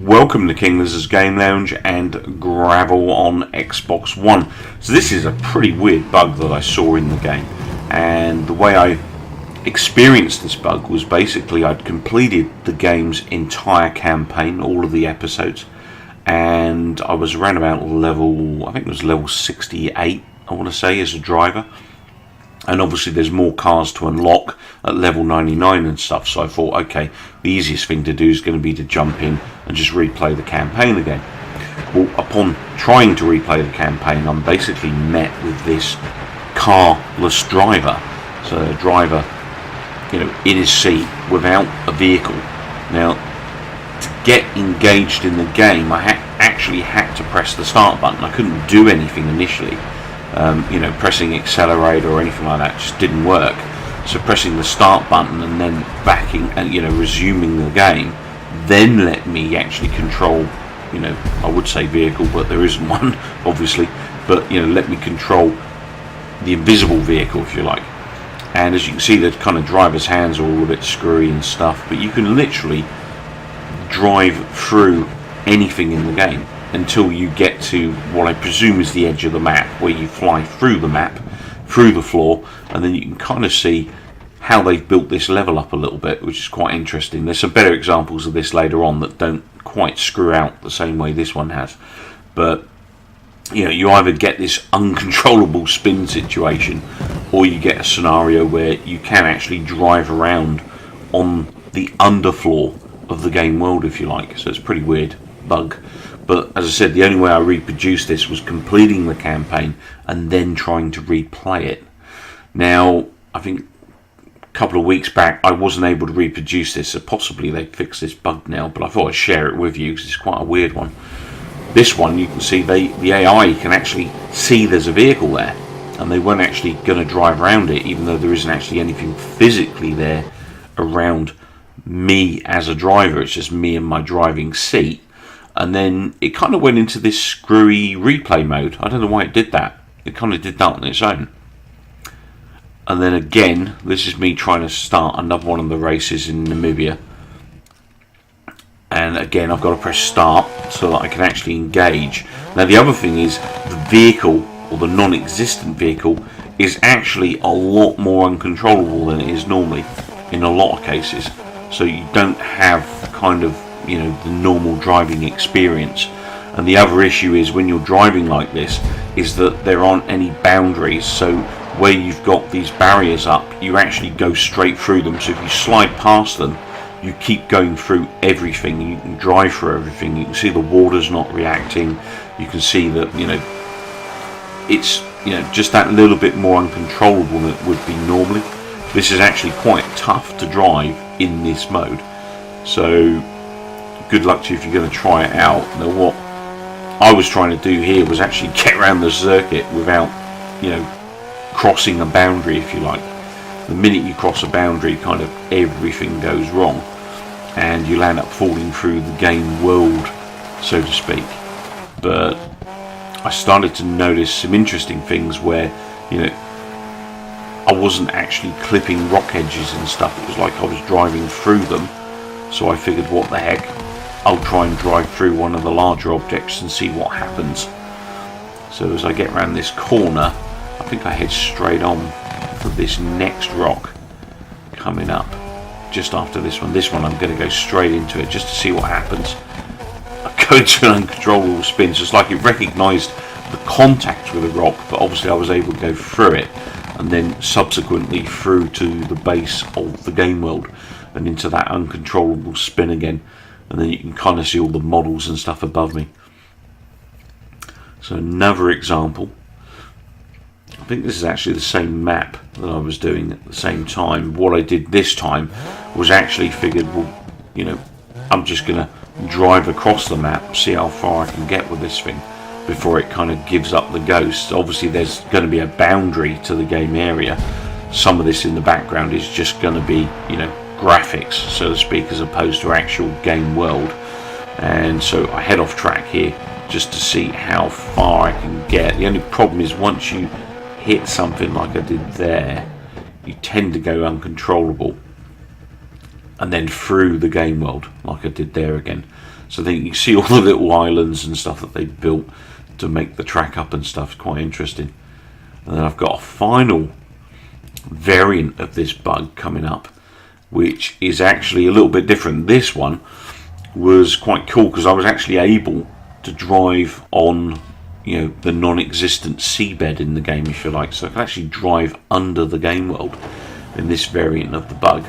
Welcome to King Lizard's Game Lounge and Gravel on Xbox One. So this is a pretty weird bug that I saw in the game, and the way I experienced this bug was basically I'd completed the game's entire campaign, all of the episodes, and I was around about level, I think it was level 68, I want to say, as a driver. And obviously there's more cars to unlock at level 99 and stuff, so I thought, okay, the easiest thing to do is going to be to jump in and just replay the campaign again. Well, upon trying to replay the campaign, I'm basically met with this carless driver. So a driver, in his seat without a vehicle. Now, to get engaged in the game, I actually had to press the start button. I couldn't do anything initially. Pressing accelerator or anything like that just didn't work. So pressing the start button and then backing and resuming the game then let me actually control, I would say vehicle, but there isn't one obviously, but let me control the invisible vehicle, if you like. And as you can see, the kind of driver's hands are all a bit screwy and stuff, but you can literally drive through anything in the game until you get to what I presume is the edge of the map, where you fly through the map, through the floor, and then you can kind of see how they've built this level up a little bit, which is quite interesting. There's some better examples of this later on that don't quite screw out the same way this one has. But you either get this uncontrollable spin situation, or you get a scenario where you can actually drive around on the underfloor of the game world, if you like. So it's a pretty weird bug. But as I said, the only way I reproduced this was completing the campaign and then trying to replay it. Now, I think a couple of weeks back I wasn't able to reproduce this, so possibly they've fixed this bug now, but I thought I'd share it with you because it's quite a weird one. This one, you can see the AI can actually see there's a vehicle there, and they weren't actually going to drive around it, even though there isn't actually anything physically there around me as a driver. It's just me in my driving seat. And then it kind of went into this screwy replay mode. I don't know why it did that. It kind of did that on its own. And then again, this is me trying to start another one of the races in Namibia. And again, I've got to press start so that I can actually engage. Now the other thing is, the vehicle, or the non-existent vehicle, is actually a lot more uncontrollable than it is normally in a lot of cases. So you don't have kind of the normal driving experience. And the other issue is, when you're driving like this, is that there aren't any boundaries. So where you've got these barriers up, you actually go straight through them. So if you slide past them, you keep going through everything. You can drive through everything. You can see the water's not reacting. You can see that it's just that little bit more uncontrollable than it would be normally. This is actually quite tough to drive in this mode. So good luck to you if you're going to try it out. Now, what I was trying to do here was actually get around the circuit without, crossing a boundary, if you like. The minute you cross a boundary, kind of everything goes wrong, and you'll end up falling through the game world, so to speak. But I started to notice some interesting things where, I wasn't actually clipping rock edges and stuff. It was like I was driving through them. So I figured, what the heck, I'll try and drive through one of the larger objects and see what happens. So as I get around this corner, I think I head straight on for this next rock coming up just after this one. This one I'm going to go straight into it just to see what happens. I go into an uncontrollable spin, so it's like it recognised the contact with the rock, but obviously I was able to go through it and then subsequently through to the base of the game world and into that uncontrollable spin again. And then you can kind of see all the models and stuff above me. So another example. I think this is actually the same map that I was doing at the same time. What I did this time was actually figured, well, I'm just going to drive across the map, see how far I can get with this thing before it kind of gives up the ghost. Obviously there's going to be a boundary to the game area. Some of this in the background is just going to be, graphics, so to speak, as opposed to actual game world. And so I head off track here just to see how far I can get. The only problem is, once you hit something like I did there, you tend to go uncontrollable and then through the game world, like I did there again. So then you see all the little islands and stuff that they built to make the track up and stuff. Quite interesting. And then I've got a final variant of this bug coming up, which is actually a little bit different. This one was quite cool because I was actually able to drive on, you know, the non-existent seabed in the game, if you like. So I can actually drive under the game world in this variant of the bug.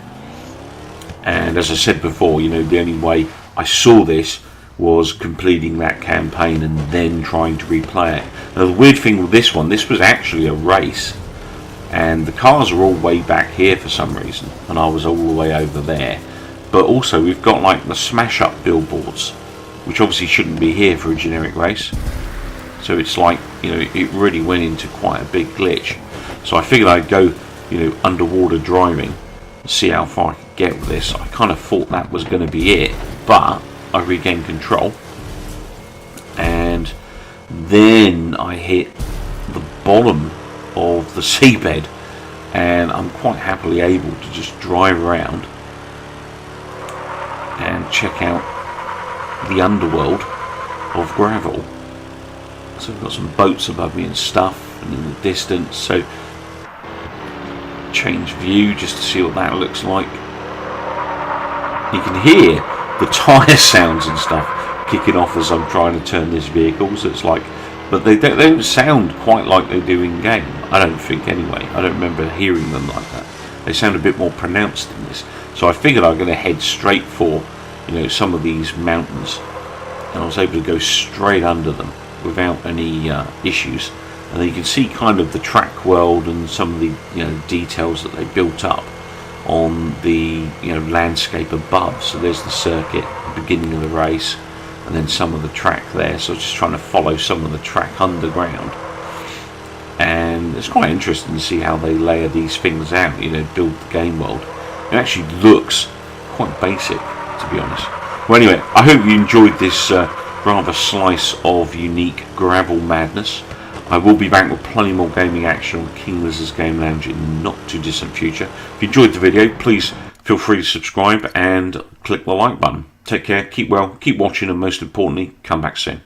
And as I said before, you know, the only way I saw this was completing that campaign and then trying to replay it. Now the weird thing with this one, this was actually a race, and the cars are all way back here for some reason, and I was all the way over there. But also we've got like the smash up billboards, which obviously shouldn't be here for a generic race. So it's like, you know, it really went into quite a big glitch. So I figured I'd go, you know, underwater driving, see how far I could get with this. I kind of thought that was going to be it, but I regained control, and then I hit the bottom of the seabed, and I'm quite happily able to just drive around and check out the underworld of Gravel. So I've got some boats above me and stuff, and in the distance, so change view just to see what that looks like. You can hear the tyre sounds and stuff kicking off as I'm trying to turn this vehicle, so it's like, but they don't sound quite like they do in game, I don't think anyway. I don't remember hearing them like that. They sound a bit more pronounced in this. So I figured I'm going to head straight for, you know, some of these mountains, and I was able to go straight under them without any issues. And then you can see kind of the track world and some of the, you know, details that they built up on the, you know, landscape above. So there's the circuit, the beginning of the race, and then some of the track there. So just trying to follow some of the track underground, and it's quite interesting to see how they layer these things out, you know, build the game world. It actually looks quite basic, to be honest. Well, anyway, I hope you enjoyed this rather slice of unique Gravel madness. I will be back with plenty more gaming action on King Lizard's Game Lounge in the not too distant future. If you enjoyed the video, please feel free to subscribe and click the like button. Take care, keep well, keep watching, and most importantly, come back soon.